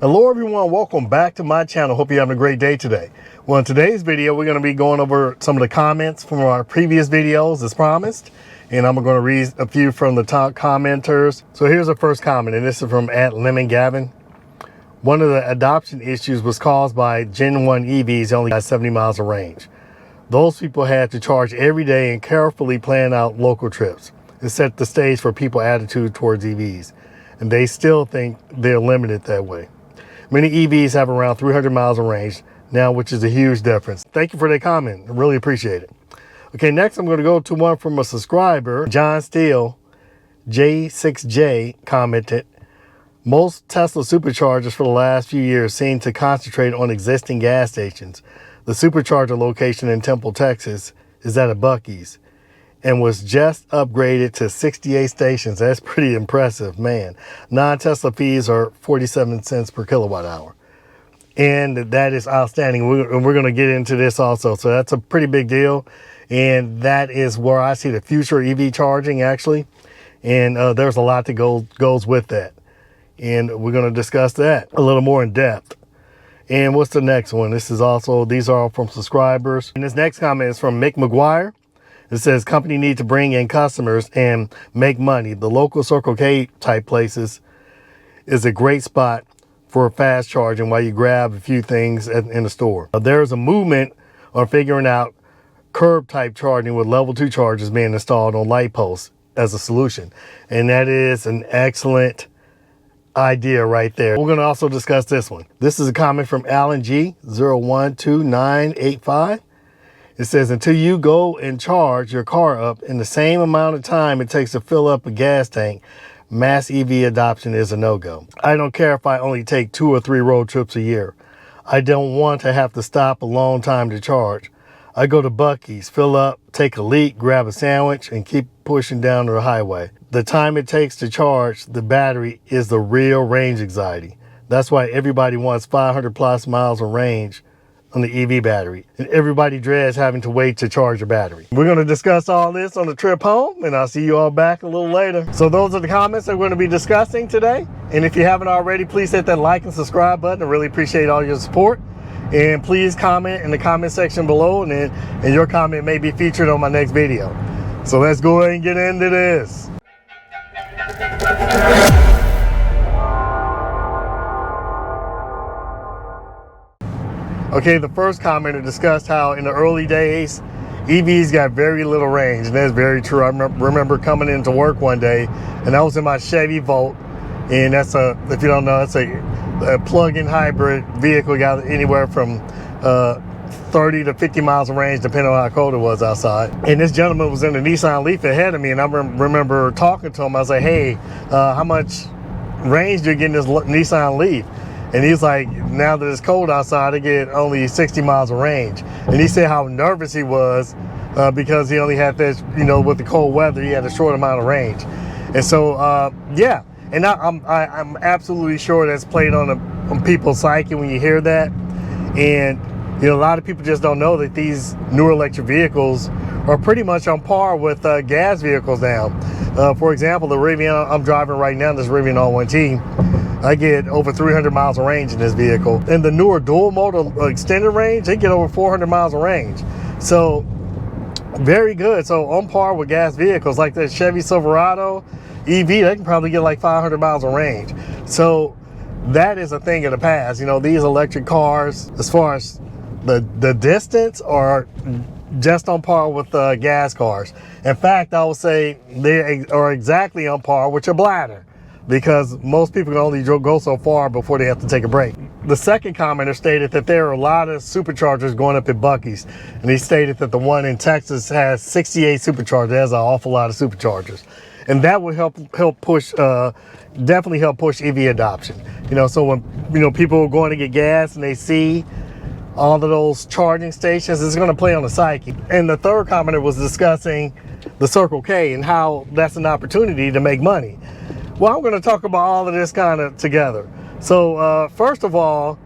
Hello everyone, welcome back to my channel. Hope you're having a great day today. Well, in today's video, we're going to be going over some of the comments from our previous videos as promised. And I'm going to read a few from the top commenters. So here's the first comment, and this is from @LemonGavin. One of the adoption issues was caused by Gen 1 EVs only got 70 miles of range. Those people had to charge every day and carefully plan out local trips. It set the stage for people's attitude towards EVs. And they still think they're limited that way. Many EVs have around 300 miles of range now, which is a huge difference. Thank you for that comment. I really appreciate it. Okay, next I'm going to go to one from a subscriber. John Steele, J6J, commented, most Tesla superchargers for the last few years seem to concentrate on existing gas stations. The supercharger location in Temple, Texas is at a Buc-ee's and was just upgraded to 68 stations. That's pretty impressive, man. Non-Tesla fees are 47 cents per kilowatt hour. And that is outstanding. We're going to get into this also. So that's a pretty big deal. And that is where I see the future EV charging actually. And there's a lot that goes with that. And we're going to discuss that a little more in depth. And what's the next one? These are all from subscribers. And this next comment is from Mick McGuire. It says, company need to bring in customers and make money. The local Circle K type places is a great spot for fast charging while you grab a few things in the store. There's a movement on figuring out curb type charging with level 2 chargers being installed on light posts as a solution. And that is an excellent idea right there. We're going to also discuss this one. This is a comment from Alan G 012985. It says, until you go and charge your car up in the same amount of time it takes to fill up a gas tank, mass EV adoption is a no-go. I don't care if I only take 2 or 3 road trips a year. I don't want to have to stop a long time to charge. I go to Buc-ee's, fill up, take a leak, grab a sandwich, and keep pushing down the highway. The time it takes to charge the battery is the real range anxiety. That's why everybody wants 500 plus miles of range on the EV battery, and everybody dreads having to wait to charge a battery. We're going to discuss all this on the trip home, and I'll see you all back a little later. So those are the comments that we're going to be discussing today. And if you haven't already, please hit that like and subscribe button. I really appreciate all your support. And please comment in the comment section below, and your comment may be featured on my next video. So let's go ahead and get into this. Okay, the first commenter discussed how in the early days, EVs got very little range, and that's very true. I remember coming into work one day, and I was in my Chevy Volt, and that's if you don't know, that's a plug-in hybrid vehicle, got anywhere from 30 to 50 miles of range, depending on how cold it was outside. And this gentleman was in the Nissan Leaf ahead of me, and I remember talking to him. I was like, hey, how much range do you get in this Nissan Leaf? And he's like, now that it's cold outside, I get only 60 miles of range. And he said how nervous he was because he only had this, with the cold weather, he had a short amount of range. And so, yeah. And I'm absolutely sure that's played on people's psyche when you hear that. And, a lot of people just don't know that these newer electric vehicles are pretty much on par with gas vehicles now. For example, the Rivian I'm driving right now, this Rivian R1T, I get over 300 miles of range in this vehicle. And the newer dual motor extended range, they get over 400 miles of range. So very good. So on par with gas vehicles like the Chevy Silverado EV, they can probably get like 500 miles of range. So that is a thing of the past. These electric cars, as far as the distance, are just on par with gas cars. In fact, I would say they are exactly on par with your bladder, because most people can only go so far before they have to take a break. The second commenter stated that there are a lot of superchargers going up at Buc-ee's, and he stated that the one in Texas has 68 superchargers. That's an awful lot of superchargers, and that will help push, definitely help push EV adoption. So when people are going to get gas and they see all of those charging stations, it's going to play on the psyche. And the third commenter was discussing the Circle K and how that's an opportunity to make money. Well, I'm going to talk about all of this kind of together. So first of all,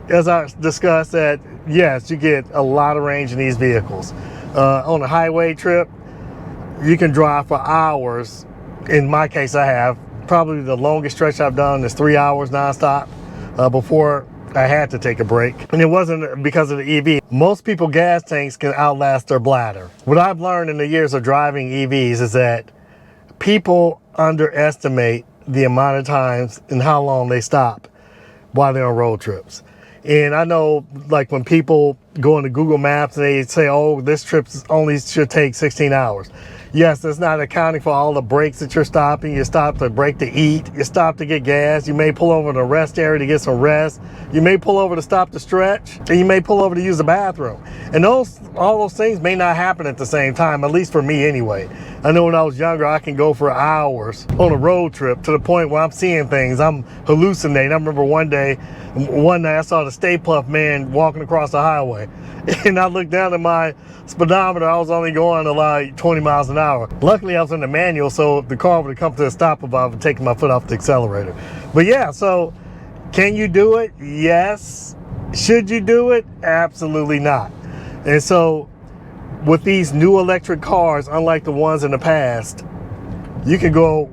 as I discussed, that yes, you get a lot of range in these vehicles. On a highway trip, you can drive for hours. In my case, I have probably the longest stretch I've done is 3 hours nonstop. before I had to take a break. And it wasn't because of the EV. Most people gas tanks can outlast their bladder. What I've learned in the years of driving EVs is that people underestimate the amount of times and how long they stop while they're on road trips. And I know, like, when people go into Google Maps and they say, oh, this trip only should take 16 hours. Yes, that's not accounting for all the breaks that you're stopping. You stop to break to eat. You stop to get gas. You may pull over to a rest area to get some rest. You may pull over to stop to stretch. And you may pull over to use the bathroom. And all those things may not happen at the same time, at least for me anyway. I know when I was younger, I can go for hours on a road trip to the point where I'm seeing things. I'm hallucinating. I remember one night I saw the Stay Puft Man walking across the highway. And I looked down at my speedometer. I was only going to like 20 miles an hour. Luckily, I was in the manual, so the car would have come to a stop if I would have taken my foot off the accelerator. But yeah, so can you do it? Yes. Should you do it? Absolutely not. And so with these new electric cars, unlike the ones in the past, you can go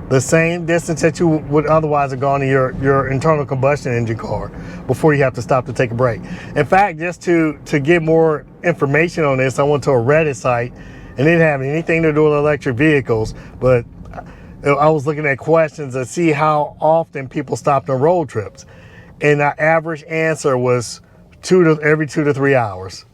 the same distance that you would otherwise have gone in your internal combustion engine car before you have to stop to take a break. In fact, just to get more information on this, I went to a Reddit site, and it didn't have anything to do with electric vehicles, but I was looking at questions to see how often people stopped on road trips. And the average answer was every 2 to 3 hours.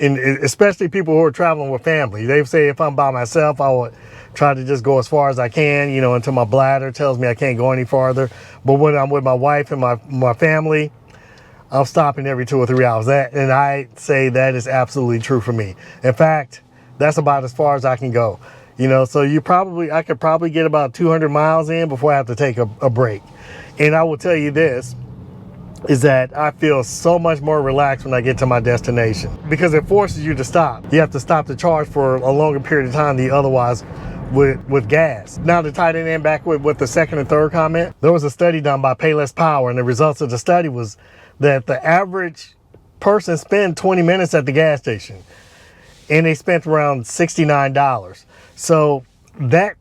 And especially people who are traveling with family. They say if I'm by myself, I would try to just go as far as I can, until my bladder tells me I can't go any farther. But when I'm with my wife and my family, I'm stopping every 2 or 3 hours. And I say that is absolutely true for me. In fact, that's about as far as I can go. So I could probably get about 200 miles in before I have to take a break. And I will tell you this, is that I feel so much more relaxed when I get to my destination, because it forces you to stop. You have to stop to charge for a longer period of time than you otherwise with gas. Now, to tie it in back with the second and third comment, there was a study done by Payless Power, and the results of the study was that the average person spent 20 minutes at the gas station, and they spent around $69. So that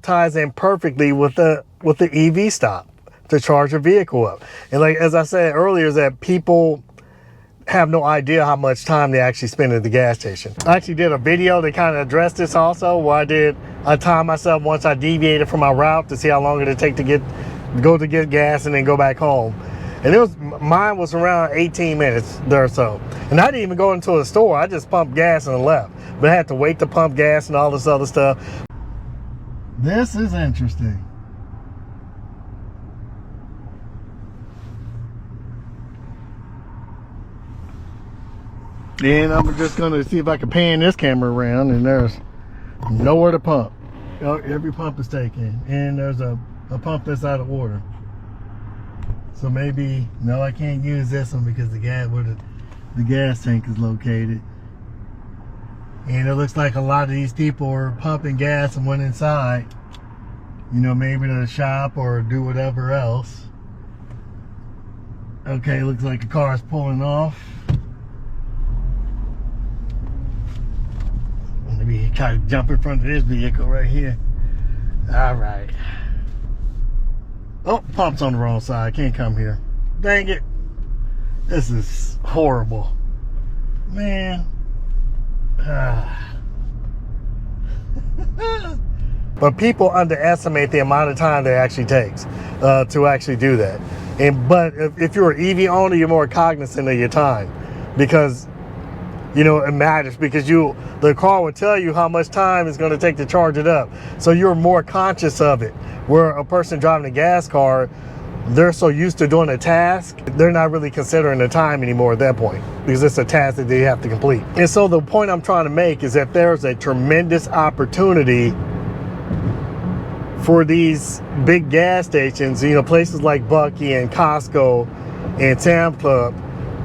ties in perfectly with the EV stop to charge your vehicle up. And like, as I said earlier, is that people have no idea how much time they actually spend at the gas station. I actually did a video that kind of addressed this also, where I timed myself once I deviated from my route to see how long it'd take to go to get gas and then go back home. And mine was around 18 minutes there or so. And I didn't even go into a store. I just pumped gas and left. But I had to wait to pump gas and all this other stuff. This is interesting. And I'm just gonna see if I can pan this camera around, and there's nowhere to pump. Every pump is taken, and there's a pump that's out of order. So maybe, no, I can't use this one because the gas tank is located. And it looks like a lot of these people are pumping gas and went inside, maybe to shop or do whatever else. Okay, looks like the car is pulling off. Maybe try to jump in front of this vehicle right here. All right. Oh, pump's on the wrong side. Can't come here. Dang it. This is horrible. Man. But people underestimate the amount of time that it actually takes to actually do that. But if you're an EV owner, you're more cognizant of your time, because it matters, because the car will tell you how much time it's going to take to charge it up. So you're more conscious of it. Where a person driving a gas car, they're so used to doing a task, they're not really considering the time anymore at that point, because it's a task that they have to complete. And so the point I'm trying to make is that there's a tremendous opportunity for these big gas stations, places like Bucky and Costco and Sam's Club,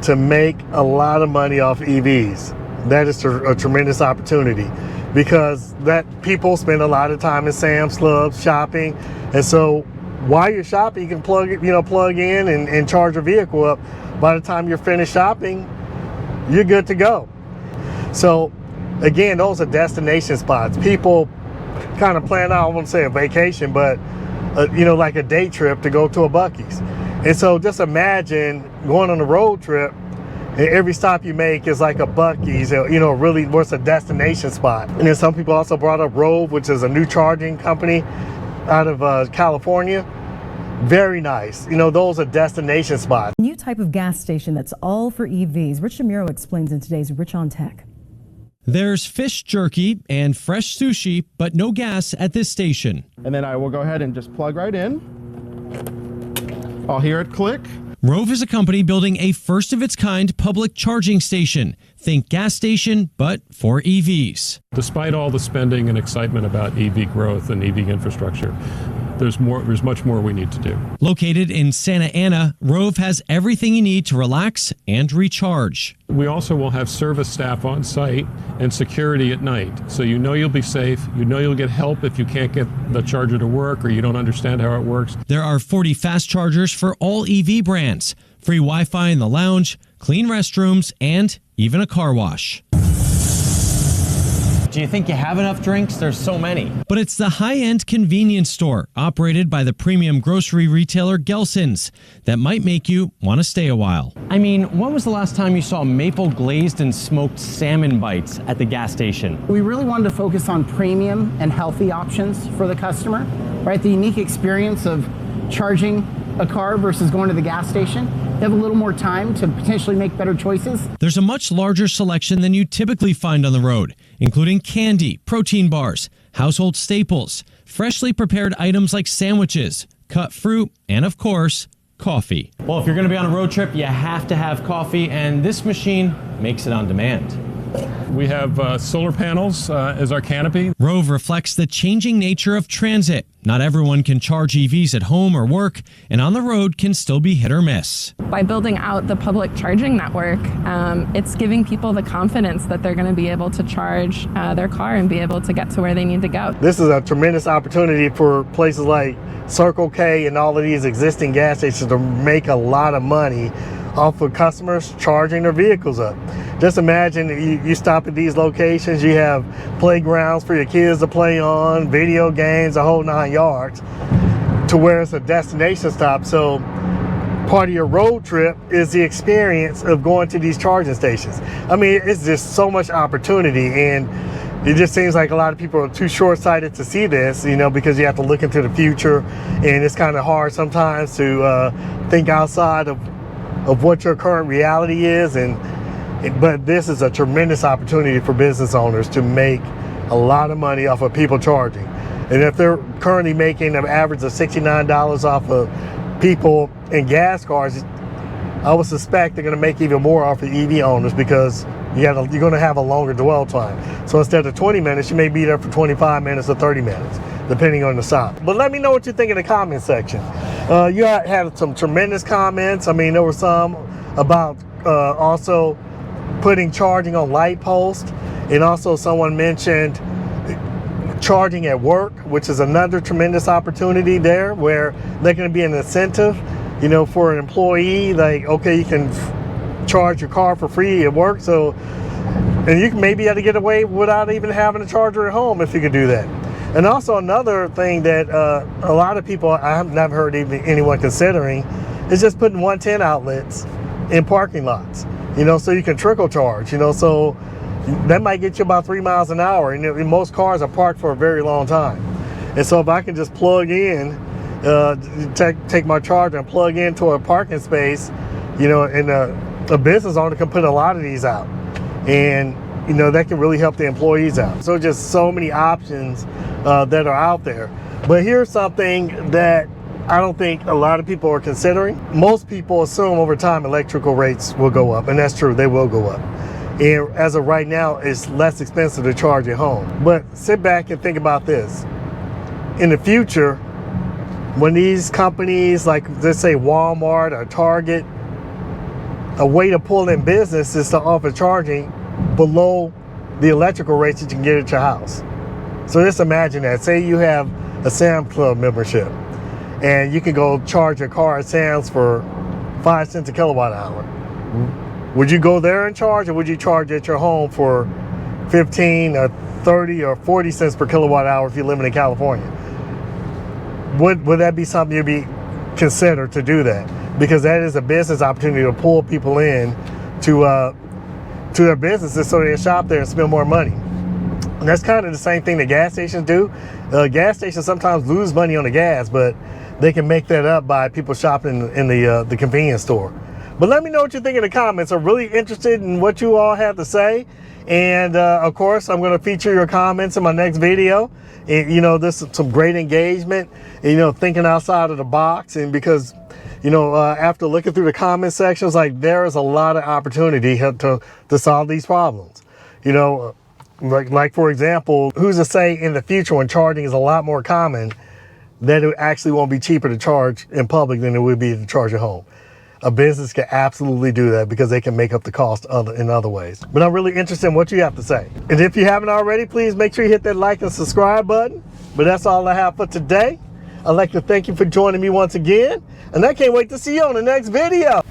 to make a lot of money off EVs. That is a tremendous opportunity, because that people spend a lot of time in Sam's Club shopping, and so while you're shopping, you can plug in and charge your vehicle up. By the time you're finished shopping, you're good to go. So again, those are destination spots. People kind of plan out, I won't say a vacation, but like a day trip to go to a Buc-ee's. And so just imagine going on a road trip and every stop you make is like a Buc-ee's, you know, really what's a destination spot. And then some people also brought up Rove, which is a new charging company out of California. Very nice. You know, those are destination spots. New type of gas station that's all for EVs. Rich DeMuro explains in today's Rich on Tech. There's fish jerky and fresh sushi, but no gas at this station. And then I will go ahead and just plug right in. I'll hear it click. Rove is a company building a first-of-its-kind public charging station. Think gas station, but for EVs. Despite all the spending and excitement about EV growth and EV infrastructure, there's much more we need to do. Located in Santa Ana, Rove has everything you need to relax and recharge. We also will have service staff on site and security at night. So you know you'll be safe, you know you'll get help if you can't get the charger to work or you don't understand how it works. There are 40 fast chargers for all EV brands, free Wi-Fi in the lounge, clean restrooms, and even a car wash. Do you think you have enough drinks? There's so many. But it's the high-end convenience store operated by the premium grocery retailer Gelson's that might make you want to stay a while. I mean, when was the last time you saw maple glazed and smoked salmon bites at the gas station? We really wanted to focus on premium and healthy options for the customer, right? The unique experience of charging a car versus going to the gas station. They have a little more time to potentially make better choices. There's a much larger selection than you typically find on the road, including candy, protein bars, household staples, freshly prepared items like sandwiches, cut fruit, and of course, coffee. Well, if you're going to be on a road trip, you have to have coffee, and this machine makes it on demand. We have solar panels as our canopy. Rove reflects the changing nature of transit. Not everyone can charge EVs at home or work, and on the road can still be hit or miss. By building out the public charging network, it's giving people the confidence that they're going to be able to charge their car and be able to get to where they need to go. This is a tremendous opportunity for places like Circle K and all of these existing gas stations to make a lot of money off of customers charging their vehicles up. Just imagine you stop at these locations, you have playgrounds for your kids to play on, video games, the whole 9 yards, to where it's a destination stop. So part of your road trip is the experience of going to these charging stations. I mean, it's just so much opportunity, and it just seems like a lot of people are too short-sighted to see this, you know, because you have to look into the future, and it's kind of hard sometimes to think outside of what your current reality is. But this is a tremendous opportunity for business owners to make a lot of money off of people charging. And if they're currently making an average of $69 off of people in gas cars, I would suspect they're going to make even more off of EV owners, because you're going to have a longer dwell time. So instead of 20 minutes, you may be there for 25 minutes or 30 minutes, depending on the stop. But let me know what you think in the comment section. You had some tremendous comments. I mean, there were some about also putting charging on light posts, and also someone mentioned charging at work, which is another tremendous opportunity there, where there's going to be an incentive, you know, for an employee, like, okay, you can charge your car for free at work, so, and you can maybe have to get away without even having a charger at home if you could do that. And also another thing that a lot of people, I have never heard anyone considering, is just putting 110 outlets in parking lots, you know, so you can trickle charge, you know, so that might get you about 3 miles an hour. And most cars are parked for a very long time. And so if I can just plug in, take my charger and plug into a parking space, you know, and a business owner can put a lot of these out. And, you know, that can really help the employees out. So just so many options that are out there. But here's something that I don't think a lot of people are considering. Most people assume over time electrical rates will go up, and that's true, they will go up. And as of right now, it's less expensive to charge at home. But sit back and think about this. In the future, when these companies like, let's say Walmart or Target, a way to pull in business is to offer charging below the electrical rates that you can get at your house. So just imagine that. Say you have a Sam's Club membership, and you can go charge your car at Sam's for 5 cents a kilowatt hour. Would you go there and charge, or would you charge at your home for 15 or 30 or 40 cents per kilowatt hour if you live in California? Would that be something you'd be considered to do that? because that is a business opportunity to pull people in to their businesses so they can shop there and spend more money. And that's kind of the same thing that gas stations do. Gas stations sometimes lose money on the gas, but they can make that up by people shopping in the convenience store. But let me know what you think in the comments. I'm really interested in what you all have to say. And of course, I'm going to feature your comments in my next video. And, you know, this is some great engagement, and, you know, thinking outside of the box. And because, you know, after looking through the comment sections, like, there is a lot of opportunity to solve these problems. You know, like for example, who's to say in the future when charging is a lot more common that it actually won't be cheaper to charge in public than it would be to charge at home? A business can absolutely do that because they can make up the cost in other ways. But I'm really interested in what you have to say. And if you haven't already, please make sure you hit that like and subscribe button. But that's all I have for today. I'd like to thank you for joining me once again. And I can't wait to see you on the next video.